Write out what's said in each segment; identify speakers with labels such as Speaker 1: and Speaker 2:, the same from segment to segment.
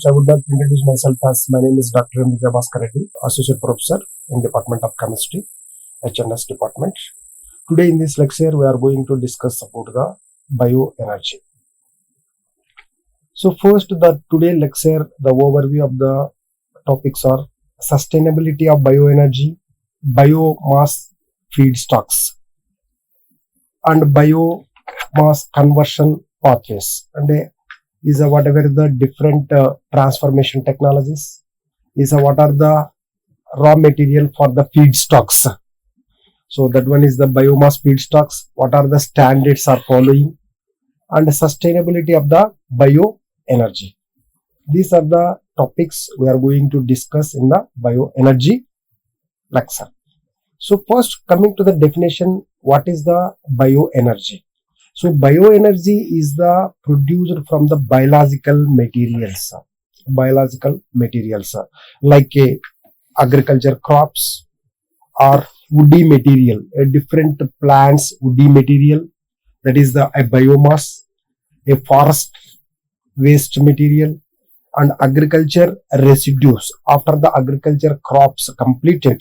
Speaker 1: First, I would like to introduce myself as my name is Dr. Vijay Bhaskar Reddy, Associate Professor in Department of Chemistry, HNS Department. Today in this lecture, we are going to discuss about the bioenergy. So first, today lecture, the overview of the topics are sustainability of bioenergy, biomass feedstocks, and biomass conversion pathways. And is whatever the different transformation technologies, is what are the raw material for the feedstocks. So that one is the biomass feedstocks, what are the standards are following, and sustainability of the bioenergy. These are the topics we are going to discuss in the bioenergy lecture. So first, coming to the definition, what is the bioenergy? So bioenergy is the produced from the biological materials like agriculture crops or woody material, a different plants woody material, that is a biomass, a forest waste material, and agriculture residues after the agriculture crops completed.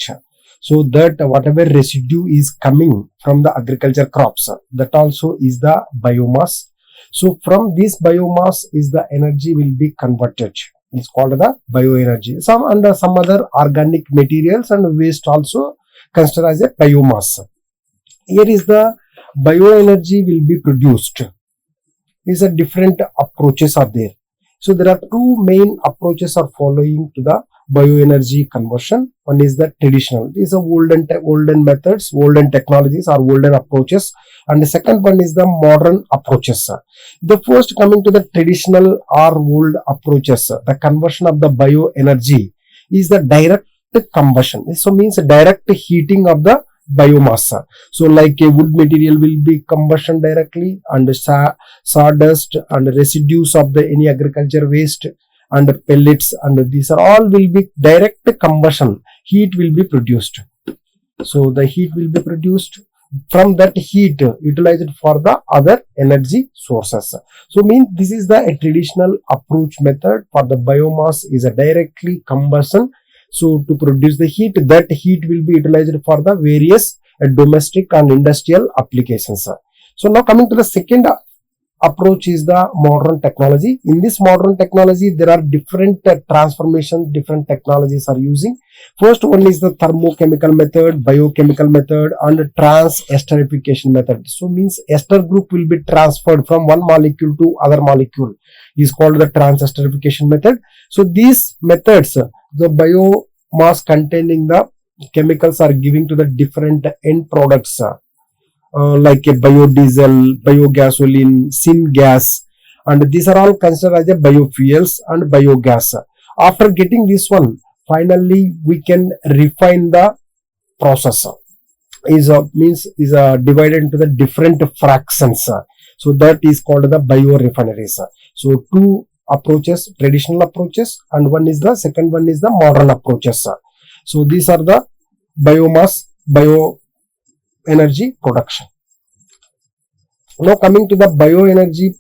Speaker 1: So that whatever residue is coming from the agriculture crops, that also is the biomass. So from this biomass is the energy will be converted. It's called the bioenergy. Some other organic materials and waste also considered as a biomass. Here is the bioenergy will be produced. These are different approaches are there. So there are two main approaches are following to the bioenergy conversion. One is the traditional. These are olden methods, olden technologies or olden approaches. And the second one is the modern approaches. The first, coming to the traditional or old approaches, the conversion of the bioenergy is the direct combustion. So means direct heating of the biomass. So like a wood material will be combustion directly, and sawdust and residues of the any agriculture waste and pellets, and these are all will be direct combustion. Heat will be produced. So the heat will be produced. From that heat utilized for the other energy sources. So means this is the traditional approach method for the biomass is a directly combustion. So to produce the heat, that heat will be utilized for the various domestic and industrial applications. So now coming to the second approach is the modern technology. In this modern technology, there are different transformation, different technologies are using. First one is the thermochemical method, biochemical method, and trans-esterification method. So means ester group will be transferred from one molecule to other molecule is called the trans-esterification method. So these methods, the biomass containing the chemicals are giving to the different end products. Like a biodiesel, biogasoline, syngas, and these are all considered as a biofuels and biogas. After getting this one, finally we can refine the process. Is divided into the different fractions. So that is called the biorefineries. So two approaches, traditional approaches, and second one is the modern approaches. So these are the biomass, bioenergy production. Now coming to the bioenergy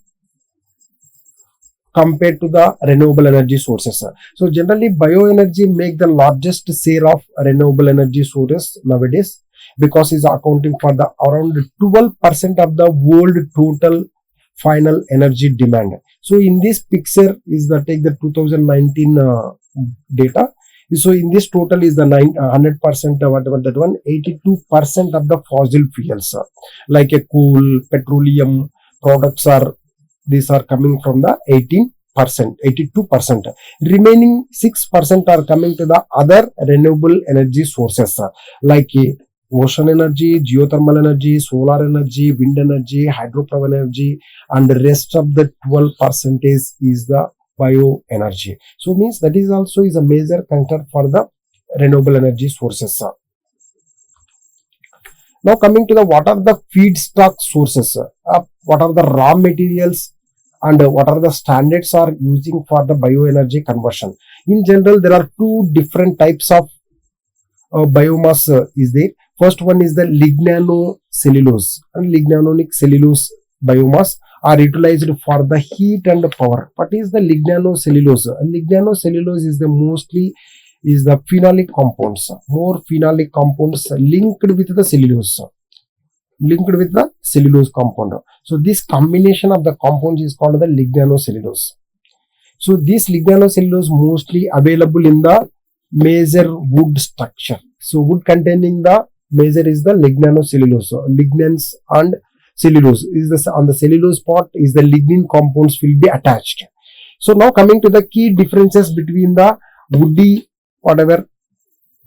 Speaker 1: compared to the renewable energy sources. So generally bioenergy make the largest share of renewable energy sources nowadays, because it's accounting for the around 12% of the world total final energy demand. So in this picture is the take the 2019 data. So in this total is the 100% whatever that one, 82% of the fossil fuels like a coal, petroleum products are, these are coming from the 82%. Remaining 6% are coming to the other renewable energy sources like ocean energy, geothermal energy, solar energy, wind energy, hydropower energy, and the rest of the 12% is the bioenergy. So means that is also is a major concern for the renewable energy sources. Now coming to the what are the feedstock sources, what are the raw materials, and what are the standards are using for the bioenergy conversion. In general, there are two different types of biomass is there. First one is the lignocellulose and lignonic cellulose biomass, are utilized for the heat and power. What is the lignocellulose? Lignocellulose is the mostly is the phenolic compounds, more phenolic compounds linked with the cellulose compound. So this combination of the compounds is called the lignocellulose. So this lignocellulose mostly available in the major wood structure. So wood containing the major is the lignocellulose. Lignans and cellulose is the on the cellulose part is the lignin compounds will be attached. So now coming to the key differences between the woody whatever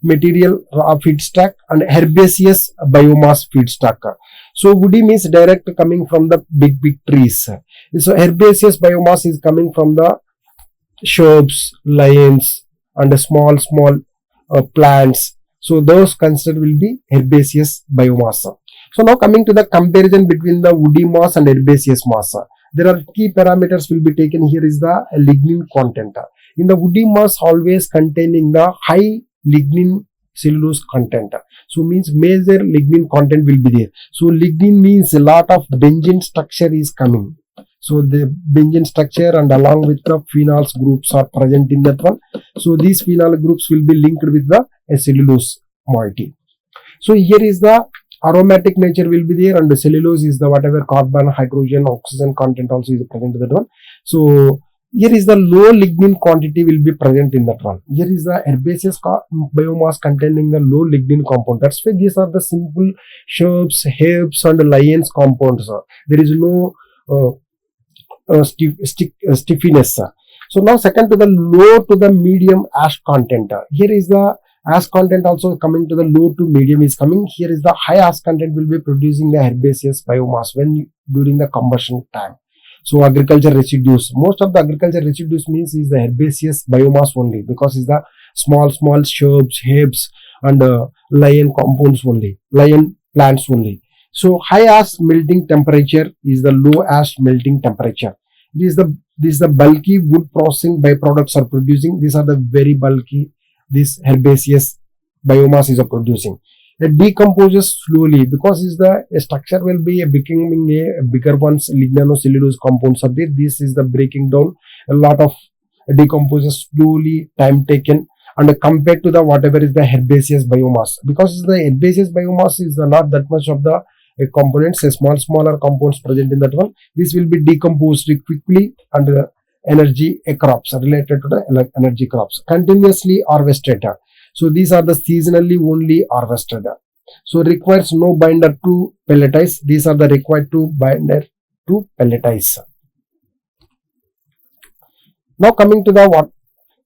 Speaker 1: material raw feedstock and herbaceous biomass feedstock. So woody means direct coming from the big trees. So herbaceous biomass is coming from the shrubs, lianes and small plants. So those considered will be herbaceous biomass. So now coming to the comparison between the woody mass and herbaceous mass. There are key parameters will be taken here is the lignin content. In the woody mass always containing the high lignin cellulose content. So means major lignin content will be there. So lignin means a lot of benzene structure is coming. So the benzene structure and along with the phenols groups are present in that one. So these phenol groups will be linked with the cellulose moiety. So here is the aromatic nature will be there, and the cellulose is the whatever carbon, hydrogen, oxygen content also is present in that one. So here is the low lignin quantity will be present in that one. Here is the herbaceous biomass containing the low lignin compound. That's why these are the simple shrubs, herbs and lianes compounds. There is no stiffiness. So now second to the low to the medium ash content. Here is the ash content also coming to the low to medium is coming. Here is the high ash content will be producing the herbaceous biomass when during the combustion time. So agriculture residues, most of the agriculture residues means is the herbaceous biomass only, because is the small shrubs, herbs and liane compounds only, liane plants only. So high ash melting temperature is the low ash melting temperature. This is the bulky wood processing byproducts are producing. These are the very bulky this herbaceous biomass is producing. It decomposes slowly because is the structure will be becoming a bigger ones. Lignocellulose compounds are there. This is the breaking down. A lot of decomposes slowly, time taken, and compared to the whatever is the herbaceous biomass, because the herbaceous biomass is not that much of the components, smaller compounds present in that one. This will be decomposed quickly and energy crops related to the energy crops continuously harvested. So these are the seasonally only harvested. So requires no binder to pelletize. These are the required to binder to pelletize. Now coming to the what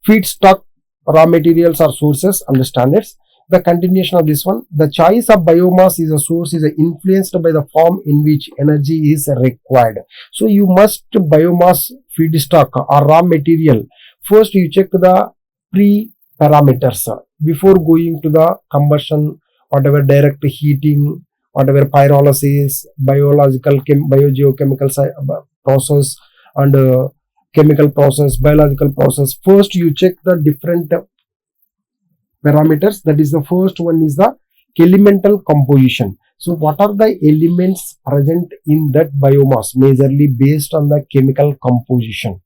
Speaker 1: feedstock, raw materials or sources and the standards. The continuation of this one, the choice of biomass is a source is influenced by the form in which energy is required. So you must biomass feedstock or raw material. First you check the pre-parameters before going to the combustion, whatever direct heating, whatever pyrolysis, biogeochemical process and chemical process, biological process. First you check the different parameters. That is the first one is the elemental composition. So what are the elements present in that biomass majorly based on the chemical composition.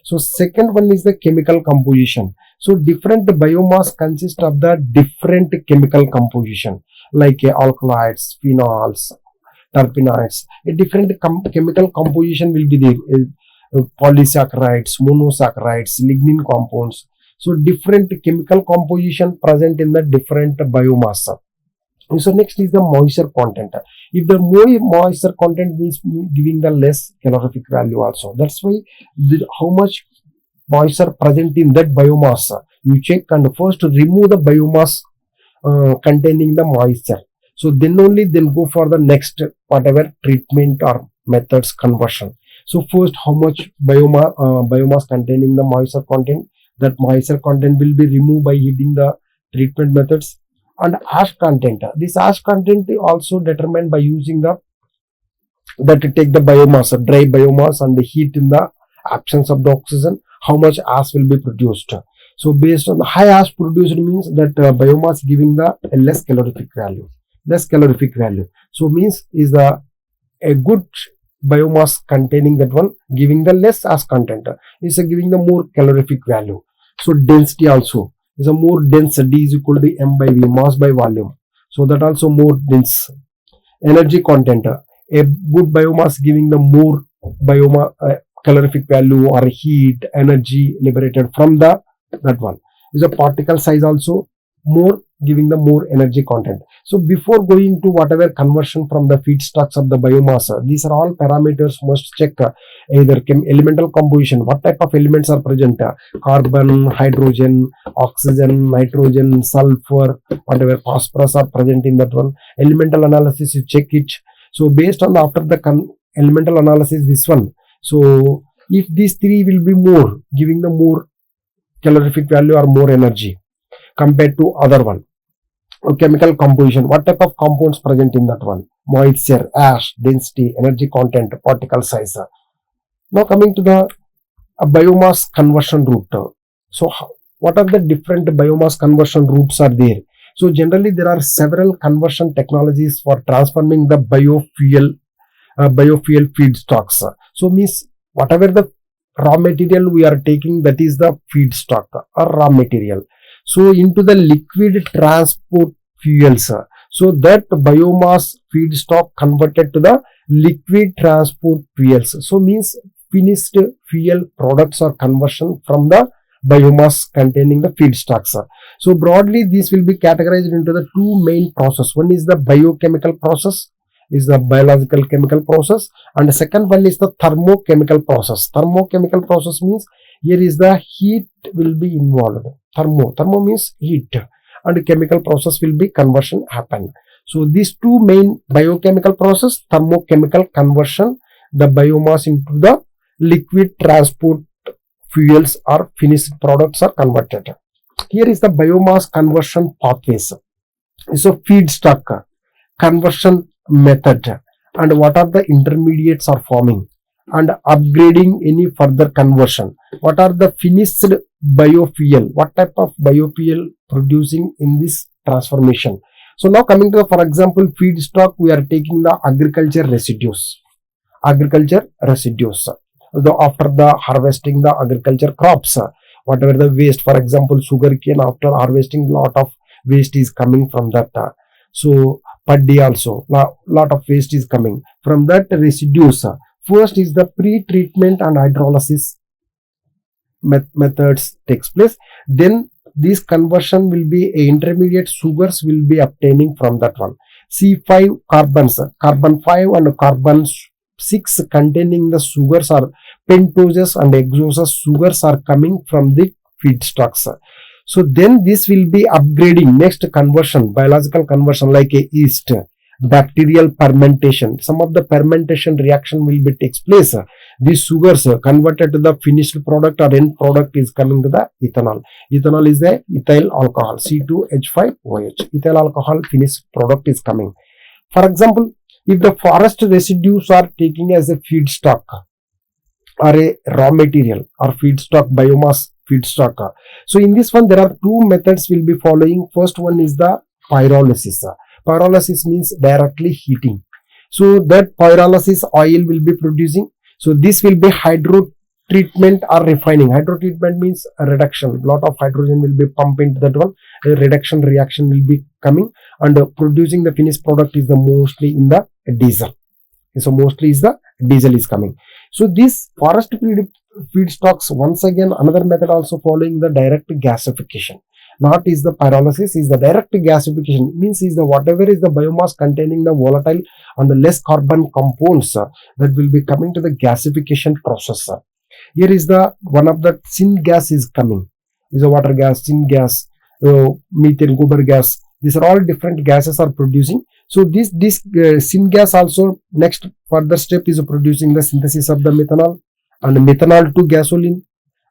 Speaker 1: So second one is the chemical composition. So different biomass consist of the different chemical composition like alkaloids, phenols, terpenoids. A different chemical composition will be there. Polysaccharides, monosaccharides, lignin compounds. So different chemical composition present in the different biomass. So next is the moisture content. If the more moisture content means giving the less calorific value also. That's why how much moisture present in that biomass you check, and first remove the biomass containing the moisture. So then only go for the next whatever treatment or methods conversion. So first how much biomass containing the moisture content. That moisture content will be removed by heating the treatment methods. And ash content. This ash content also determined by using the take the biomass, dry biomass, and the heat in the absence of the oxygen. How much ash will be produced? So based on the high ash produced means that biomass giving the less calorific value. So means is a good biomass containing that one, giving the less as content, is giving the more calorific value. So density also is a more dense, D is equal to M by V, mass by volume. So that also more dense. Energy content, a good biomass giving the more calorific value or heat, energy liberated from the that one. Is a particle size also more, giving the more energy content. So before going to whatever conversion from the feedstocks of the biomass, these are all parameters must check, either elemental composition, what type of elements are present, carbon, hydrogen, oxygen, nitrogen, sulfur, whatever phosphorus are present in that one. Elemental analysis, you check it. So based on after the elemental analysis, this one, so if these three will be more, giving the more calorific value or more energy compared to other one. Chemical composition, what type of compounds present in that one, moisture, ash, density, energy content, particle size. Now coming to the biomass conversion route. So what are the different biomass conversion routes are there? So generally there are several conversion technologies for transforming the biofuel feedstocks. So means whatever the raw material we are taking, that is the feedstock or raw material, so into the liquid transport fuels. So that biomass feedstock converted to the liquid transport fuels. So means finished fuel products or conversion from the biomass containing the feedstocks. So broadly this will be categorized into the two main process. One is the biochemical process, is the biological chemical process, and the second one is the thermochemical process. Thermochemical process means here is the heat will be involved. Thermo means heat, and chemical process will be conversion happen. So these two main biochemical process, thermochemical conversion, the biomass into the liquid transport fuels or finished products are converted. Here is the biomass conversion pathways. So feedstock conversion method, and what are the intermediates are forming, and upgrading any further conversion. What are the finished biofuel, what type of biofuel producing in this transformation. So now coming to the, for example, feedstock, we are taking the agriculture residues. After the harvesting the agriculture crops, whatever the waste, for example sugar cane, after harvesting lot of waste is coming from that. So paddy also lot of waste is coming from that residues. First is the pre-treatment and hydrolysis methods takes place. Then this conversion will be intermediate sugars will be obtaining from that one. C5 carbons, carbon 5 and carbon 6 containing the sugars are pentoses and exoses sugars are coming from the feedstocks. So then this will be upgrading, next conversion, biological conversion like a yeast, bacterial fermentation. Some of the fermentation reaction will be takes place. These sugars converted to the finished product or end product is coming to the ethanol. Ethanol is the ethyl alcohol, C2H5OH. Ethyl alcohol finished product is coming. For example, if the forest residues are taking as a feedstock or a raw material or feedstock, biomass feedstock. So in this one there are two methods will be following. First one is the pyrolysis. Pyrolysis means directly heating. So that pyrolysis oil will be producing. So this will be hydro treatment or refining. Hydro treatment means a reduction. Lot of hydrogen will be pumped into that one. A reduction reaction will be coming, and producing the finished product is the mostly in the diesel. So mostly is the diesel is coming. So this forest feedstocks, once again another method also following the direct gasification. Not is the pyrolysis, is the direct gasification. Means is the whatever is the biomass containing the volatile and the less carbon compounds that will be coming to the gasification process. Here is the one of the syngas is coming. Is a water gas, syngas, methane, gobar gas. These are all different gases are producing. So this syngas also next further step is producing the synthesis of the methanol and methanol to gasoline.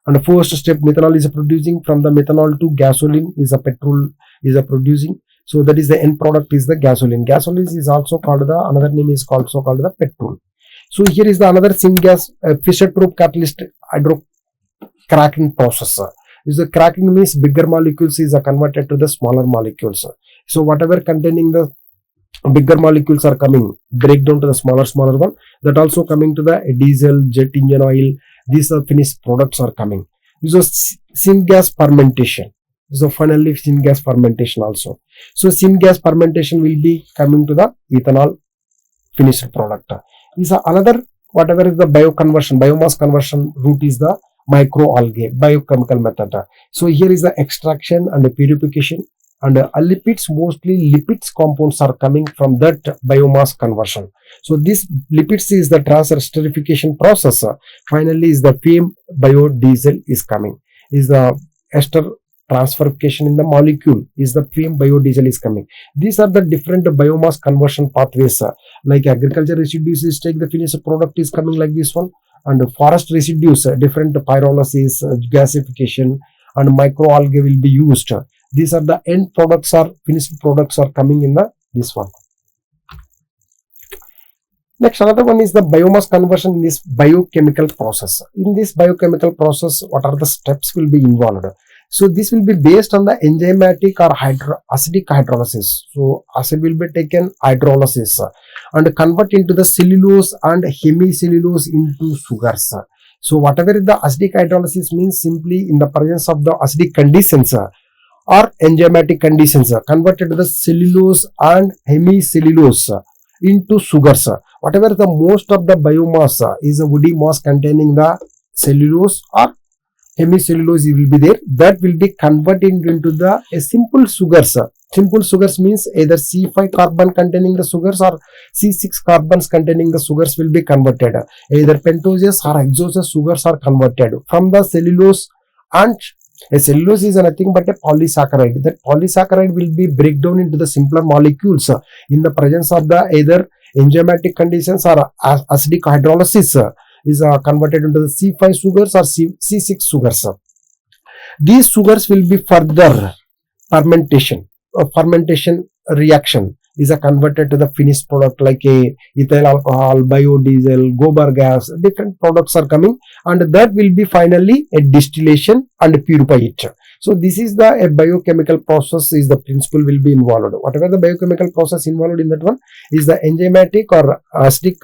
Speaker 1: And the first step methanol is producing, from the methanol to gasoline is a petrol is a producing. So that is the end product is the gasoline. Gasoline is also called the another name is also called the petrol. So here is the another syngas Fischer-Tropsch catalyst hydro cracking process. Is the cracking means bigger molecules is converted to the smaller molecules. So whatever containing the bigger molecules are coming, break down to the smaller one, that also coming to the diesel, jet engine oil. These are finished products are coming. So syngas fermentation, so finally syngas fermentation also. So syngas fermentation will be coming to the ethanol finished product. Is another, whatever is the bioconversion, biomass conversion route is the microalgae biochemical method. So here is the extraction and the purification, and lipids, mostly lipids compounds are coming from that biomass conversion. So this lipids is the transesterification process. Finally is the FAME biodiesel is coming, is the ester transferification in the molecule, is the FAME biodiesel is coming. These are the different biomass conversion pathways. Like agriculture residues is take the finished product is coming like this one, and forest residues, different pyrolysis, gasification, and microalgae will be used. These are the end products, or finished products are coming in the this one. Next, another one is the biomass conversion in this biochemical process. In this biochemical process, what are the steps will be involved? So this will be based on the enzymatic or acidic hydrolysis. So acid will be taken, hydrolysis, and convert into the cellulose and hemicellulose into sugars. So whatever is the acidic hydrolysis means, simply in the presence of the acidic conditions or enzymatic conditions, converted to the cellulose and hemicellulose into sugars. Whatever the most of the biomass is a woody mass containing the cellulose or hemicellulose will be there, that will be converted into the simple sugars. Simple sugars means either C5 carbon containing the sugars or C6 carbons containing the sugars will be converted. Either pentoses or hexoses sugars are converted from the cellulose, and a cellulose is nothing but a polysaccharide. That polysaccharide will be break down into the simpler molecules in the presence of the either enzymatic conditions or acidic hydrolysis is converted into the C5 sugars or C6 sugars. These sugars will be further fermentation reaction is converted to the finished product like a ethyl alcohol, biodiesel, gobar gas. Different products are coming, and that will be finally a distillation and purify it. So this is the biochemical process is the principle will be involved. Whatever the biochemical process involved in that one is the enzymatic or acidic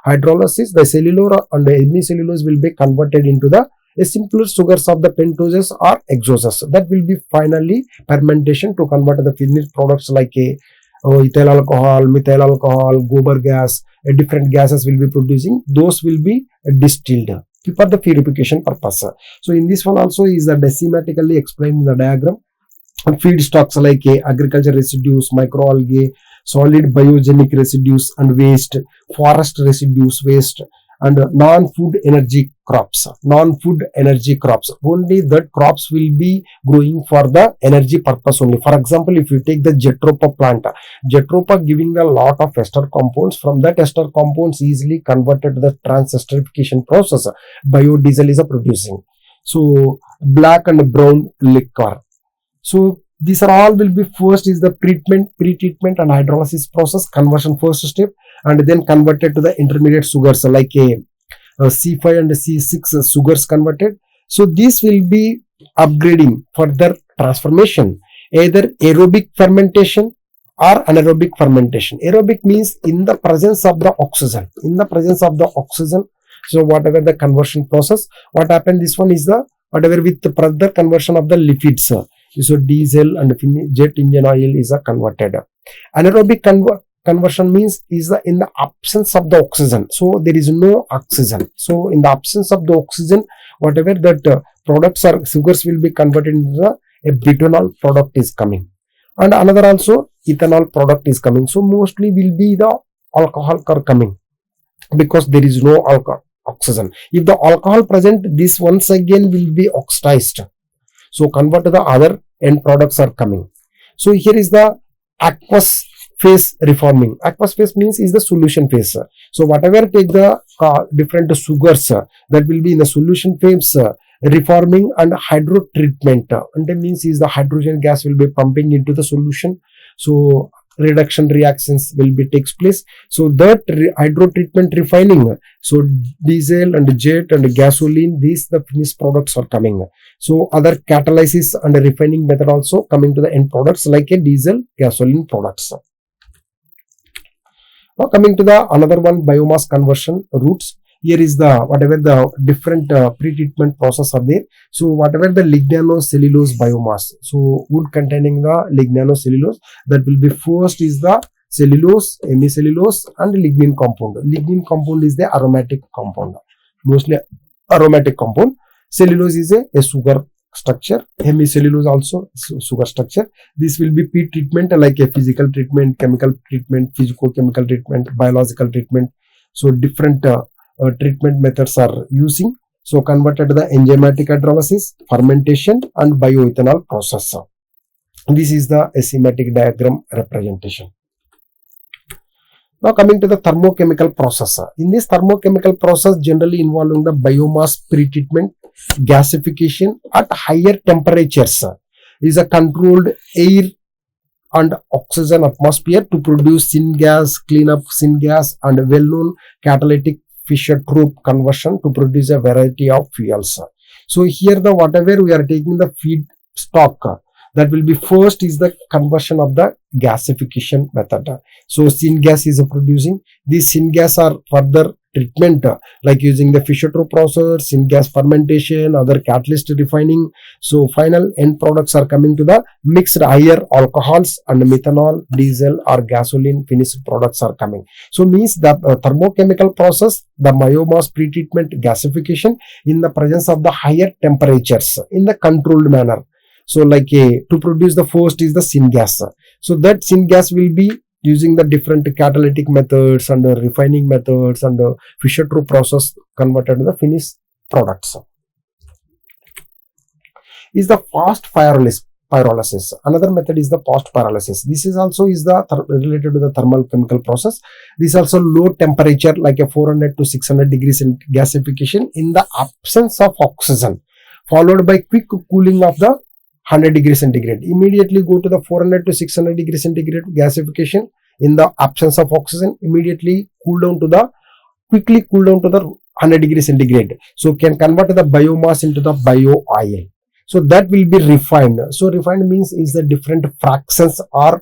Speaker 1: hydrolysis. The cellular and the hemicellulose will be converted into the simpler sugars of the pentoses or hexoses. That will be finally fermentation to convert the finished products like a ethyl alcohol, methyl alcohol, gobar gas. Different gases will be producing. Those will be distilled for the purification purpose. So in this one also is decimatically explained in the diagram. Feedstocks like agriculture residues, microalgae, solid biogenic residues and waste, forest residues, waste, and non-food energy crops. Non-food energy crops, only that crops will be growing for the energy purpose only. For example, if you take the Jatropha plant, Jatropha giving a lot of ester compounds. From that ester compounds easily converted to the transesterification process, biodiesel is producing. So black and brown liquor. So these are all will be first is the pre-treatment and hydrolysis process, conversion first step, and then converted to the intermediate sugars like a C5 and C6 sugars converted. So this will be upgrading further transformation, either aerobic fermentation or anaerobic fermentation. Aerobic means in the presence of the oxygen. In the presence of the oxygen, so whatever the conversion process, what happened, this one is the whatever with the further conversion of the lipids. So diesel and jet engine oil is converted. Anaerobic conversion means is in the absence of the oxygen. So there is no oxygen. So in the absence of the oxygen, whatever that products or sugars will be converted into a butanol product is coming. And another also ethanol product is coming. So mostly will be the alcohol are coming because there is no oxygen. If the alcohol present, this once again will be oxidized. So convert to the other end products are coming. So here is the aqueous phase reforming. Aqueous phase means is the solution phase. So whatever take the different sugars that will be in the solution phase reforming and hydro treatment. And that means is the hydrogen gas will be pumping into the solution. So reduction reactions will be takes place. So that hydro treatment refining, so diesel and jet and gasoline, these the finished products are coming. So other catalysis and refining method also coming to the end products like a diesel, gasoline products. Now coming to the another one, biomass conversion routes. Here is the whatever the different pre-treatment process are there. So whatever the lignanocellulose biomass, so wood containing the lignanocellulose, that will be first is the cellulose, hemicellulose and lignin compound. Lignin compound is the aromatic compound, mostly aromatic compound. Cellulose is a sugar structure, hemicellulose also sugar structure. This will be pre-treatment like a physical treatment, chemical treatment, physico-chemical treatment, biological treatment. So different treatment methods are using. So converted to the enzymatic hydrolysis, fermentation and bioethanol process. This is the schematic diagram representation. Now coming to the thermochemical process. In this thermochemical process generally involving the biomass pre-treatment, gasification at higher temperatures is a controlled air and oxygen atmosphere to produce syngas, cleanup syngas and well-known catalytic Fischer-Tropsch conversion to produce a variety of fuels. So here the whatever we are taking the feedstock, that will be first is the conversion of the gasification method. So syngas is producing. These syngas are further treatment like using the Fischer-Tropsch process, syngas fermentation, other catalyst refining. So final end products are coming to the mixed higher alcohols and methanol, diesel or gasoline finished products are coming. So means the thermochemical process, the biomass pre-treatment gasification in the presence of the higher temperatures in the controlled manner. So like to produce the first is the syngas. So that syngas will be using the different catalytic methods and refining methods and Fischer-Tropsch process converted to the finished products. Is the fast pyrolysis. Another method is the fast pyrolysis. This is also is the related to the thermal chemical process. This also low temperature like a 400 to 600 degrees in gasification in the absence of oxygen, followed by quick cooling of the 100 degrees centigrade. Immediately go to the 400 to 600 degrees centigrade gasification in the absence of oxygen. Immediately quickly cool down to the 100 degrees centigrade. So can convert the biomass into the bio oil. So that will be refined. So refined means is the different fractions are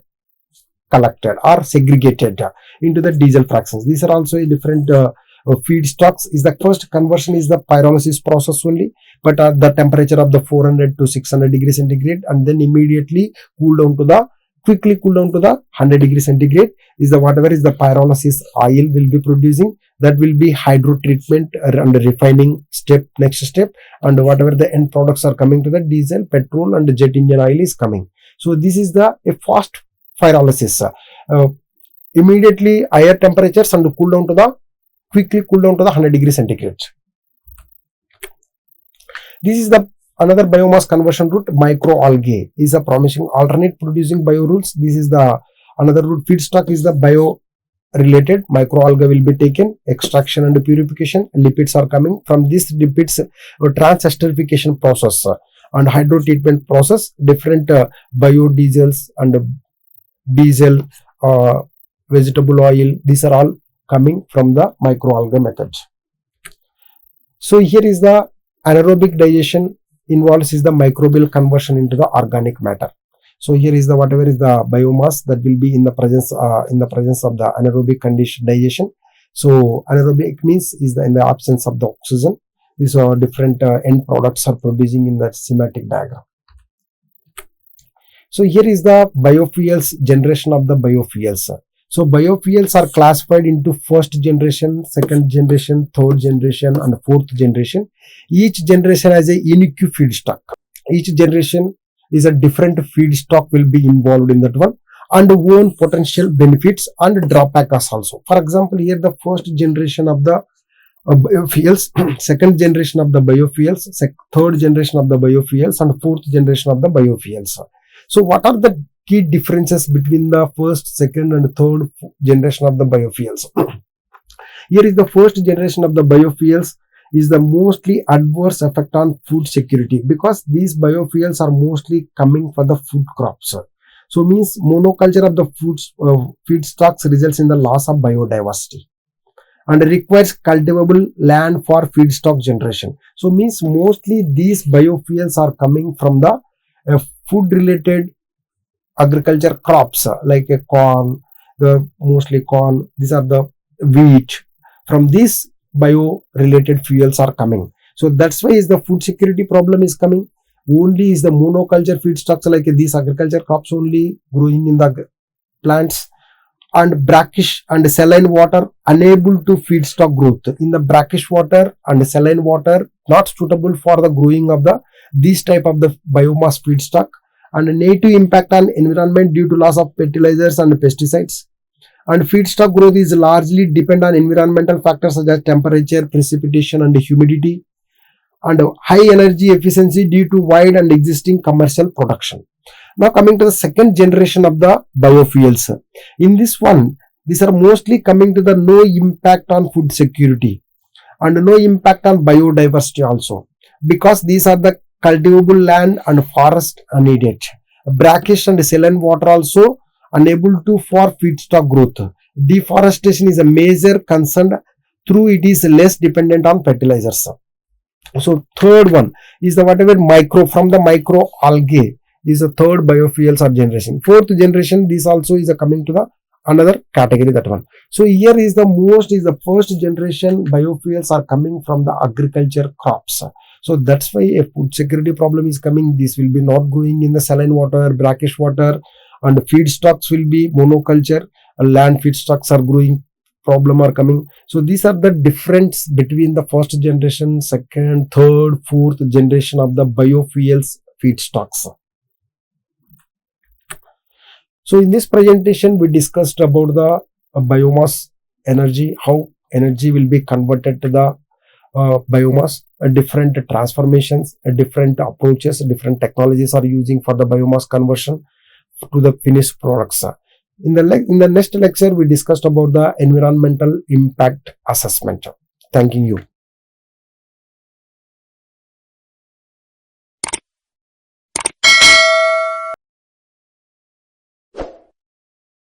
Speaker 1: collected or segregated into the diesel fractions. These are also a different feedstocks. Is the first conversion is the pyrolysis process only, but at the temperature of the 400 to 600 degrees centigrade, and then immediately quickly cool down to the 100 degrees centigrade is the whatever is the pyrolysis oil will be producing. That will be hydro treatment and refining step, next step, and whatever the end products are coming to the diesel, petrol and jet engine oil is coming. So this is a fast pyrolysis. Immediately higher temperatures and quickly cool down to the 100 degrees centigrade. This is the another biomass conversion route. Microalgae is a promising alternate producing biorules. This is the another route. Feedstock is the bio related. Microalgae will be taken, extraction and purification. Lipids are coming from this lipids transesterification process and hydro treatment process. Different biodiesels and diesel, vegetable oil. These are all coming from the microalgae methods. So here is the anaerobic digestion involves is the microbial conversion into the organic matter. So here is the whatever is the biomass that will be in the presence of the anaerobic condition digestion. So anaerobic means is in the absence of the oxygen. These are different end products are producing in the schematic diagram. So here is the biofuels generation of the biofuels. So biofuels are classified into first generation, second generation, third generation and fourth generation. Each generation has a unique feedstock. Each generation is a different feedstock will be involved in that one and own potential benefits and drawbacks also. For example, here the first generation of the biofuels, second generation of the biofuels, third generation of the biofuels and fourth generation of the biofuels. So what are the key differences between the first, second and third generation of the biofuels? Here is the first generation of the biofuels is the mostly adverse effect on food security because these biofuels are mostly coming for the food crops. So means monoculture of the feedstocks results in the loss of biodiversity and requires cultivable land for feedstock generation. So means mostly these biofuels are coming from the food related agriculture crops like corn, the mostly corn, these are the wheat. From these bio related fuels are coming. So that's why is the food security problem is coming. Only is the monoculture feedstocks like these agriculture crops only growing in the plants, and brackish and saline water unable to feedstock growth. In the brackish water and saline water not suitable for the growing of the these type of the biomass feedstock, and negative impact on environment due to loss of fertilizers and pesticides. And feedstock growth is largely depend on environmental factors such as temperature, precipitation and humidity, and high energy efficiency due to wide and existing commercial production. Now coming to the second generation of the biofuels. In this one, these are mostly coming to the no impact on food security and no impact on biodiversity also, because these are the cultivable land and forest needed. Brackish and saline water also unable to for feedstock growth. Deforestation is a major concern through it is less dependent on fertilizers. So third one is the whatever micro from the micro algae is the third biofuels or generation. Fourth generation, this also is a coming to the another category, that one. So here is the most is the first generation biofuels are coming from the agriculture crops. So that's why a food security problem is coming. This will be not growing in the saline water, brackish water, and feedstocks will be monoculture, land feedstocks are growing, problem are coming. So these are the difference between the first generation, second, third, fourth generation of the biofuels feedstocks. So in this presentation we discussed about the biomass energy, how energy will be converted to the biomass, different transformations, different approaches, different technologies are using for the biomass conversion to the finished products. In the next lecture we discussed about the environmental impact assessment. Thanking you.